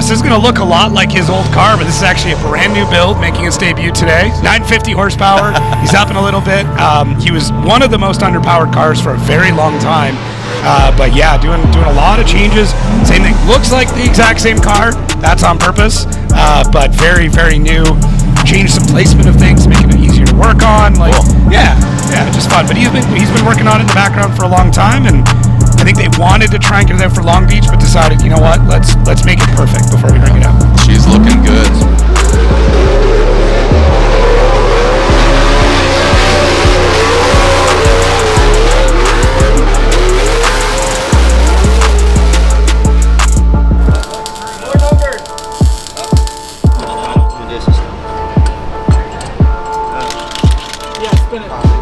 Yes, this is going to look a lot like his old car, but this is actually a brand new build making its debut today. 950 horsepower. He's up in a little bit. He was one of the most underpowered cars for a very long time. But yeah, doing a lot of changes. Same thing. Looks like the exact same car. That's on purpose. But very, very new. Changed some placement of things, making it easier to work on. Like, cool. Yeah, just fun. But he's been working on it in the background for a long time, and I think they wanted to try and get it out for Long Beach, but decided, you know what, let's make it perfect before we bring it out. She's looking good.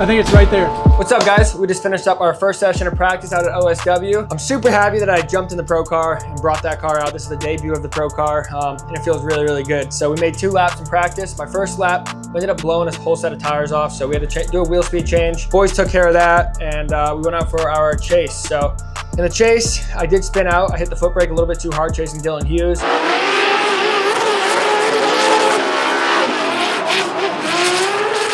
I think it's right there. What's up, guys? We just finished up our first session of practice out at OSW. I'm super happy that I jumped in the Pro car and brought that car out. This is the debut of the Pro car, and it feels really, really good. So we made 2 laps in practice. My first lap, we ended up blowing a whole set of tires off, so we had to do a wheel speed change. Boys took care of that, and we went out for our chase. So in the chase, I did spin out. I hit the foot brake a little bit too hard chasing Dylan Hughes.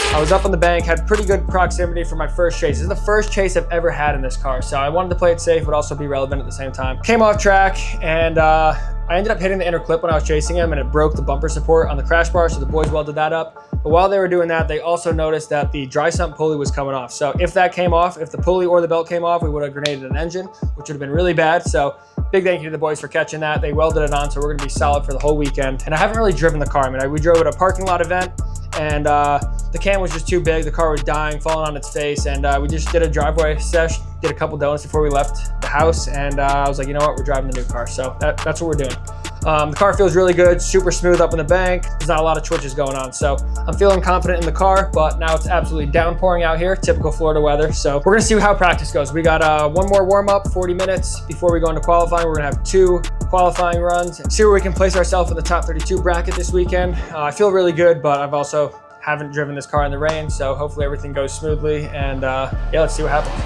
I was up on the bank, had pretty good proximity for my first chase. This is the first chase I've ever had in this car, so I wanted to play it safe but also be relevant at the same time. Came off track, and I ended up hitting the inner clip when I was chasing him, and it broke the bumper support on the crash bar, so the boys welded that up. But while they were doing that, they also noticed that the dry sump pulley was coming off. So if that came off, if the pulley or the belt came off, we would have grenaded an engine, which would have been really bad. So big thank you to the boys for catching that. They welded it on, so we're gonna be solid for the whole weekend. And I haven't really driven the car. I mean, we drove at a parking lot event, and the can was just too big. The car was dying, falling on its face, and we just did a driveway sesh, did a couple donuts before we left the house, and I was like, you know what, we're driving the new car. So that's what we're doing. The car feels really good, super smooth up in the bank. There's not a lot of twitches going on. So I'm feeling confident in the car, but now it's absolutely downpouring out here, typical Florida weather. So we're gonna see how practice goes. We got one more warm up, 40 minutes before we go into qualifying. We're gonna have 2 qualifying runs, see where we can place ourselves in the top 32 bracket this weekend. I feel really good, but I've also haven't driven this car in the rain, so hopefully everything goes smoothly, and yeah, let's see what happens.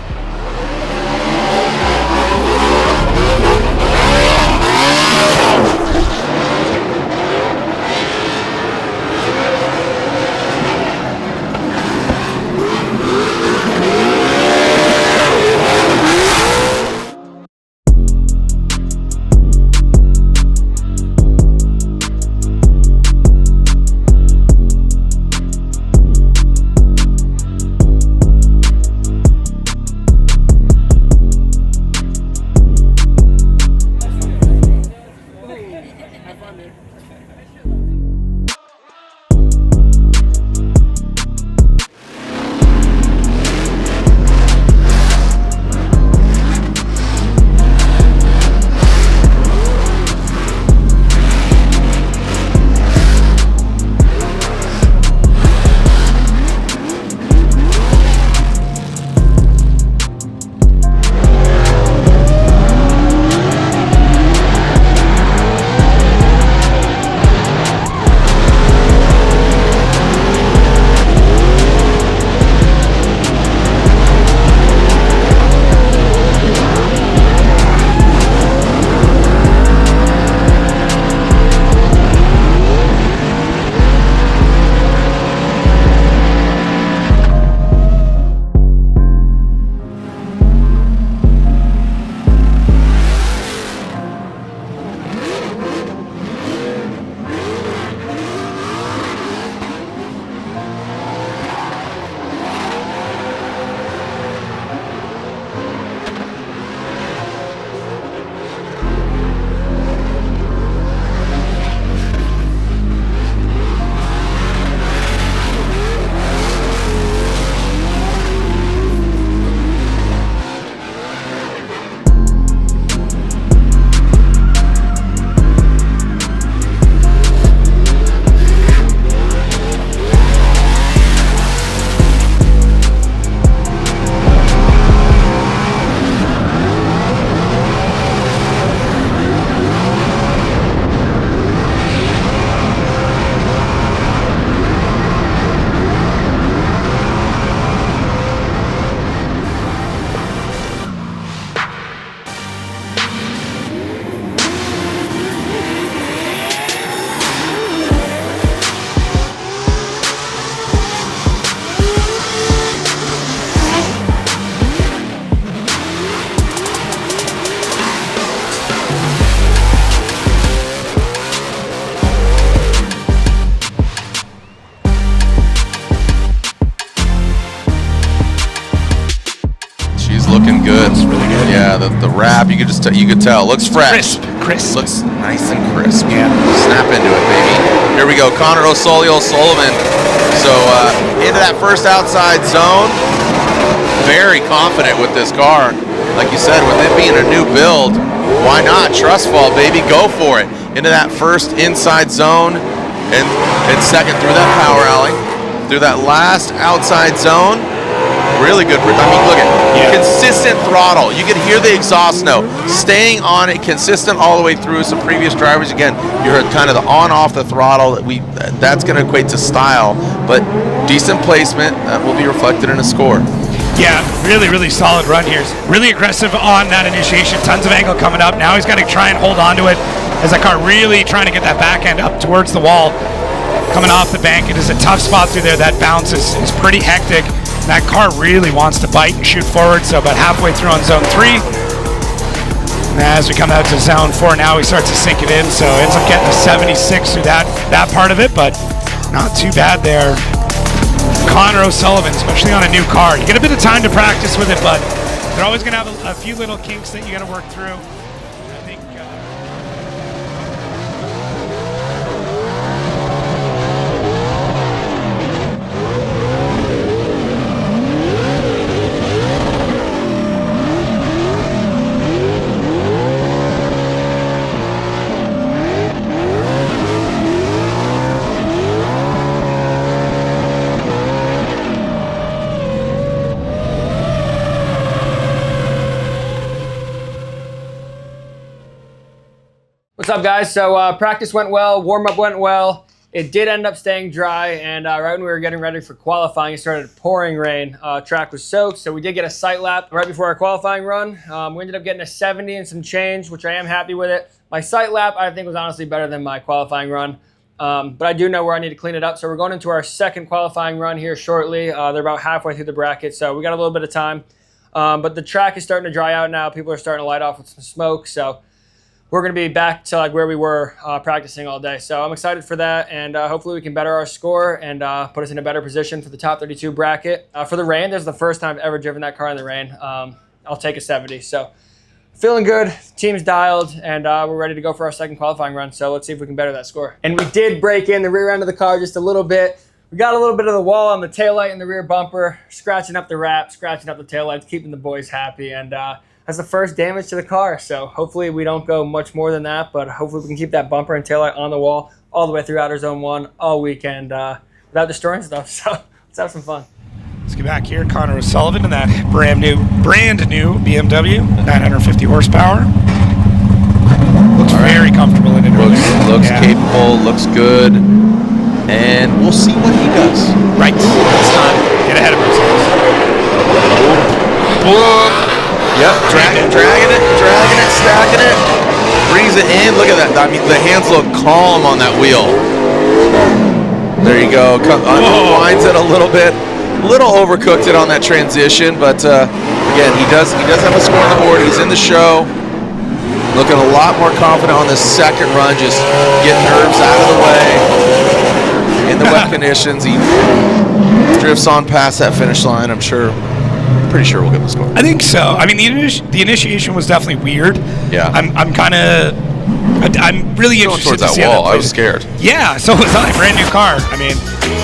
wrap. You could tell. Looks fresh. Crisp. Looks nice and crisp. Yeah. Snap into it, baby. Here we go. Connor O'Sullivan. So into that first outside zone. Very confident with this car. Like you said, with it being a new build, why not? Trust fall, baby. Go for it. Into that first inside zone. And second through that power alley. Through that last outside zone. Really good. I mean, look at consistent throttle. You can hear the exhaust note. Staying on it, consistent all the way through. Some previous drivers, again, you heard kind of the on-off the throttle. That's going to equate to style, but decent placement that will be reflected in a score. Yeah, really solid run here. Really aggressive on that initiation. Tons of angle coming up. Now he's got to try and hold on to it as that car really trying to get that back end up towards the wall. Coming off the bank, it is a tough spot through there. That bounce is pretty hectic. That car really wants to bite and shoot forward, so about halfway through on zone 3. And as we come out to zone 4 now, he starts to sink it in, so ends up getting a 76 through that part of it, but not too bad there. Connor O'Sullivan, especially on a new car. You get a bit of time to practice with it, but they're always going to have a few little kinks that you got to work through. I think... What's up, guys? So practice went well, warm-up went well. It did end up staying dry, and right when we were getting ready for qualifying, it started pouring rain. Track was soaked, so we did get a sight lap right before our qualifying run. We ended up getting a 70 and some change, which I am happy with it. My sight lap, I think, was honestly better than my qualifying run, but I do know where I need to clean it up. So we're going into our second qualifying run here shortly. They're about halfway through the bracket, so we got a little bit of time. But the track is starting to dry out now. People are starting to light off with some smoke, so we're going to be back to like where we were practicing all day. So I'm excited for that, and hopefully we can better our score and put us in a better position for the top 32 bracket. For the rain, this is the first time I've ever driven that car in the rain. I'll take a 70. So feeling good, team's dialed, and we're ready to go for our second qualifying run. So let's see if we can better that score. And we did break in the rear end of the car just a little bit. We got a little bit of the wall on the taillight and the rear bumper, scratching up the wrap, scratching up the taillights, keeping the boys happy, and that's the first damage to the car. So hopefully we don't go much more than that, but hopefully we can keep that bumper and taillight on the wall all the way through outer zone 1 all weekend without destroying stuff. So let's have some fun. Let's get back here. Connor O'Sullivan in that brand new BMW, 950 horsepower. Looks very comfortable in it. Looks capable, looks good, and we'll see what he does. Right. Let's not get ahead of ourselves. Yep, dragging it, stacking it, brings it in. Look at that. I mean, the hands look calm on that wheel. There you go. Unwinds it a little bit. A little overcooked it on that transition, but again, he does have a score on the board. He's in the show. Looking a lot more confident on the second run. Just get nerves out of the way. In the wet conditions, he drifts on past that finish line. I'm pretty sure we'll get the score. I think so. I mean, the initiation was definitely weird. Yeah. I'm really Going interested towards to that see how wall. that I was plays. scared. Yeah, so was I. Brand new car. I mean,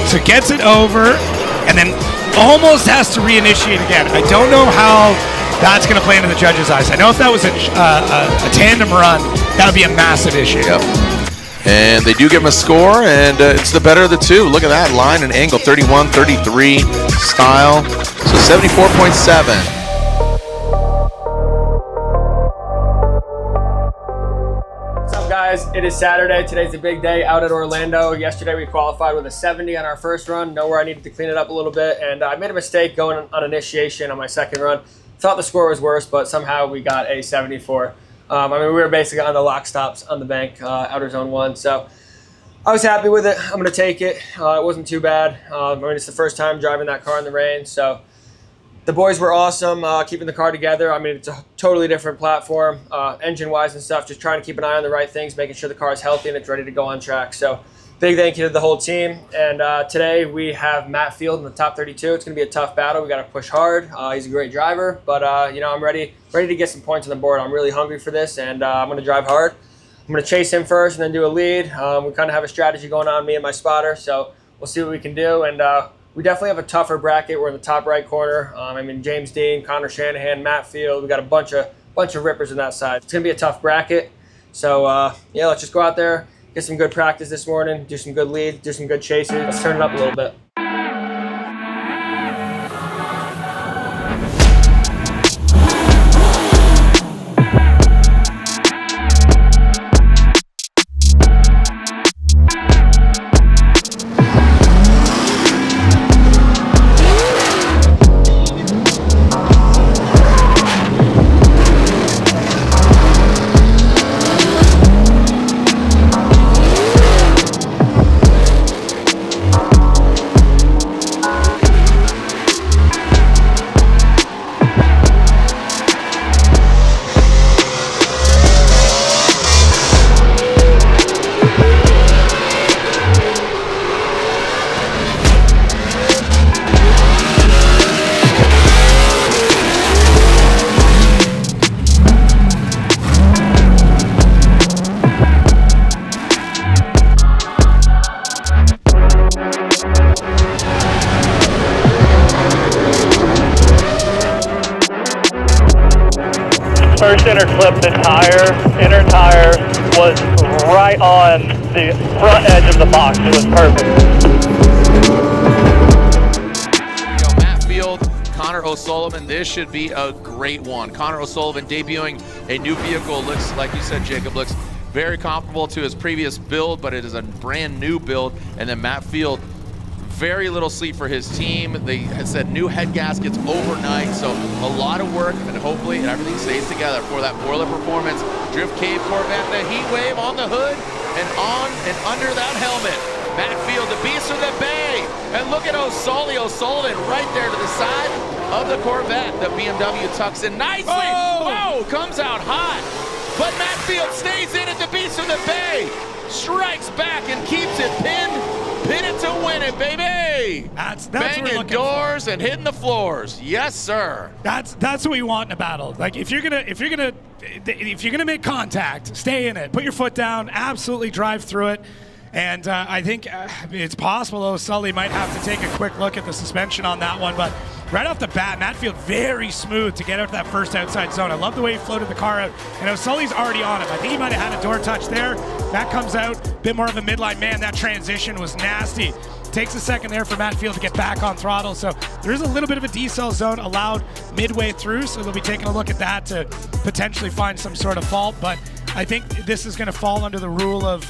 so gets it over and then almost has to reinitiate again. I don't know how that's going to play into the judges' eyes. I know if that was a tandem run, that would be a massive issue. Yep. And they do give him a score, and it's the better of the two. Look at that line and angle, 31, 33 style. So 74.7. Guys, it is Saturday. Today's a big day out at Orlando. Yesterday we qualified with a 70 on our first run. Know where I needed to clean it up a little bit, and I made a mistake going on initiation on my second run. Thought the score was worse, but somehow we got a 74. I mean, we were basically on the lock stops on the bank, outer zone 1. So I was happy with it. I'm going to take it. It wasn't too bad. I mean, it's the first time driving that car in the rain, so the boys were awesome keeping the car together. I mean, it's a totally different platform, engine-wise and stuff, just trying to keep an eye on the right things, making sure the car is healthy and it's ready to go on track. So Big thank you to the whole team. And today we have Matt Field in the top 32. It's going to be a tough battle. We got to push hard. He's a great driver, but you know, I'm ready to get some points on the board. I'm really hungry for this, and I'm going to drive hard. I'm going to chase him first and then do a lead. We kind of have a strategy going on, me and my spotter, so we'll see what we can do. And we definitely have a tougher bracket. We're in the top right corner. I mean, James Dean, Connor Shanahan, Matt Field. We got a bunch of rippers on that side. It's going to be a tough bracket. So yeah, let's just go out there, get some good practice this morning, do some good leads, do some good chases. Let's turn it up a little bit. First inner clip, the inner tire was right on the front edge of the box. It was perfect. Matt Field, Connor O'Sullivan, this should be a great one. Connor O'Sullivan debuting a new vehicle, looks, like you said, Jacob, looks very comparable to his previous build, but it is a brand new build. And then Matt Field, very little sleep for his team. They had said new head gaskets overnight, so a lot of work, and hopefully everything stays together for that Boiler Performance Drift Cave Corvette. The heat wave on the hood and on and under that helmet. Matt Field, the beast of the bay, and look at O'Sullivan right there to the side of the Corvette. The BMW tucks in nicely. Oh, comes out hot, but Matt Field stays in at the beast of the bay, strikes back and keeps it pinned. Pin it to win it, baby! That's banging doors and hitting the floors. Yes, sir. That's what we want in a battle. Like if you're gonna make contact, stay in it. Put your foot down. Absolutely drive through it. And I think it's possible O'Sully might have to take a quick look at the suspension on that one. But right off the bat, Matt Field very smooth to get out to that first outside zone. I love the way he floated the car out. And O'Sully's already on him. I think he might have had a door touch there. That comes out, a bit more of a midline. Man, that transition was nasty. Takes a second there for Matt Field to get back on throttle. So there is a little bit of a decel zone allowed midway through. So they'll be taking a look at that to potentially find some sort of fault. But I think this is going to fall under the rule of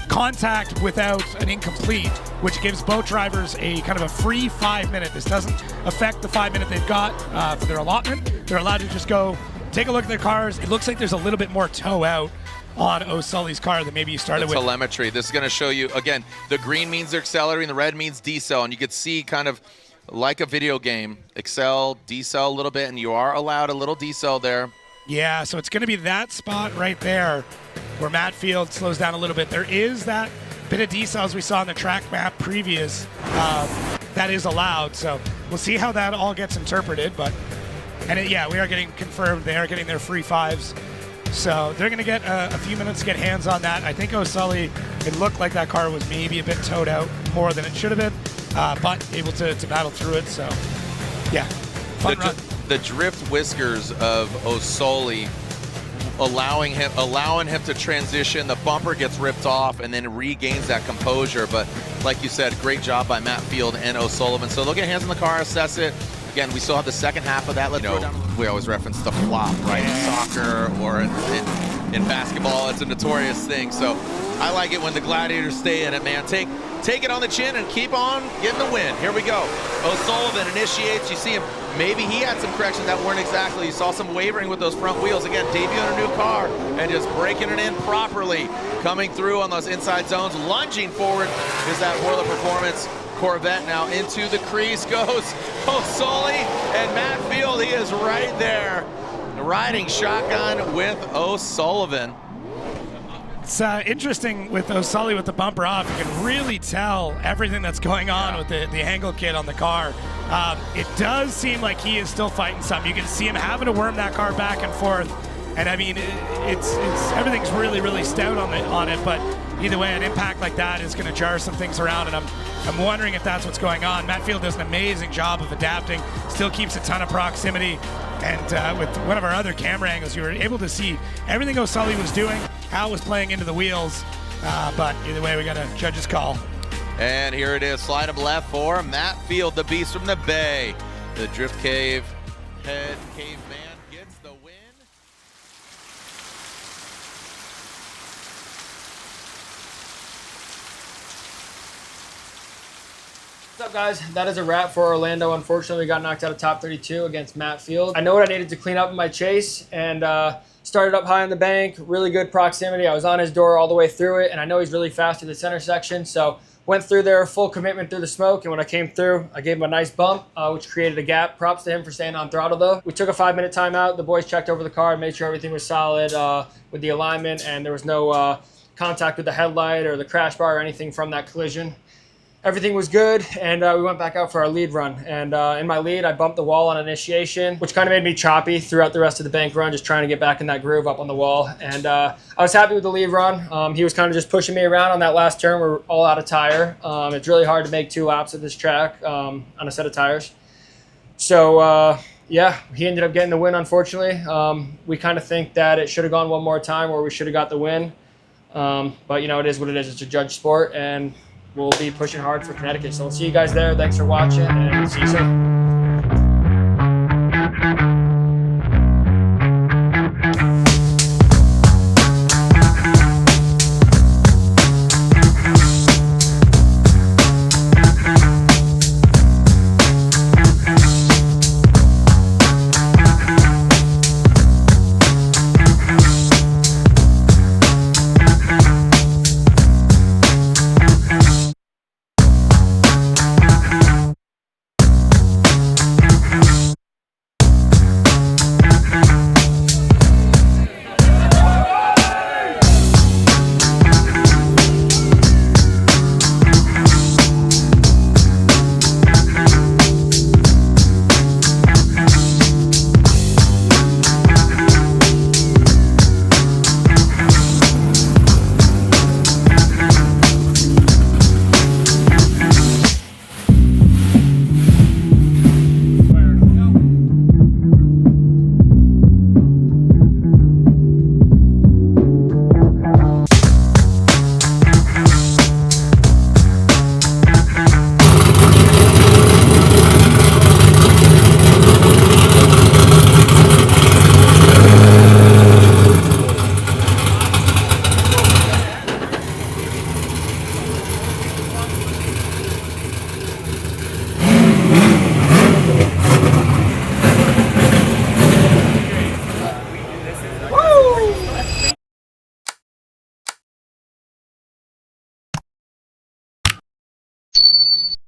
contact without an incomplete, which gives both drivers a kind of a free 5 minute. This doesn't affect the 5 minute they've got for their allotment. They're allowed to just go take a look at their cars. It looks like there's a little bit more toe out on O'Sully's car than maybe you started with. Telemetry. This is going to show you, again, the green means they're accelerating, the red means decel, and you could see kind of like a video game, accel, decel a little bit, and you are allowed a little decel there. Yeah, so it's going to be that spot right there where Matt Field slows down a little bit. There is that bit of decels we saw on the track map previous that is allowed. So we'll see how that all gets interpreted. But yeah, we are getting confirmed they are getting their free fives. So they're going to get a few minutes to get hands on that. I think O'Sully, it looked like that car was maybe a bit towed out more than it should have been, but able to battle through it. So yeah, fun run. The drift whiskers of O'Sully allowing him to transition. The bumper gets ripped off and then regains that composure. But like you said, great job by Matt Field and O'Sullivan. So they'll get hands on the car, assess it. Again, we still have the second half of that. Let's go down. We always reference the flop, right? In soccer or in basketball, it's a notorious thing. So I like it when the Gladiators stay in it, man. Take it on the chin and keep on getting the win. Here we go. O'Sullivan initiates. You see him. Maybe he had some corrections that weren't exactly. You saw some wavering with those front wheels. Again, debuting a new car and just breaking it in properly. Coming through on those inside zones, lunging forward is that Boiler Performance Corvette. Now into the crease goes O'Sully and Matt Field. He is right there riding shotgun with O'Sullivan. It's interesting with O'Sully with the bumper off. You can really tell everything that's going on with the angle kit on the car. It does seem like he is still fighting something. You can see him having to worm that car back and forth. And I mean, it's everything's really stout on it. But either way, an impact like that is going to jar some things around. And I'm wondering if that's what's going on. Matt Field does an amazing job of adapting. Still keeps a ton of proximity. And with one of our other camera angles, you were able to see everything O'Sully was doing, how it was playing into the wheels. But either way, we got a judge's call. And here it is, slide him left for Matt Field, the beast from the Bay. The Drift Cave head caveman gets the win. What's up, guys? That is a wrap for Orlando. Unfortunately, we got knocked out of top 32 against Matt Field. I know what I needed to clean up in my chase, and started up high on the bank, really good proximity. I was on his door all the way through it, and I know he's really fast through the center section, so went through there, full commitment through the smoke, and when I came through, I gave him a nice bump, which created a gap. Props to him for staying on throttle, though. We took a 5-minute timeout. The boys checked over the car, made sure everything was solid with the alignment, and there was no contact with the headlight or the crash bar or anything from that collision. Everything was good, and we went back out for our lead run. And in my lead, I bumped the wall on initiation, which kind of made me choppy throughout the rest of the bank run, just trying to get back in that groove up on the wall. And I was happy with the lead run. He was kind of just pushing me around on that last turn. We're all out of tire. It's really hard to make 2 laps at this track on a set of tires. So yeah, he ended up getting the win, unfortunately. We kind of think that it should have gone one more time, or we should have got the win. But, you know, it is what it is. It's a judge sport, and we'll be pushing hard for Connecticut. So we'll see you guys there. Thanks for watching, and see you soon.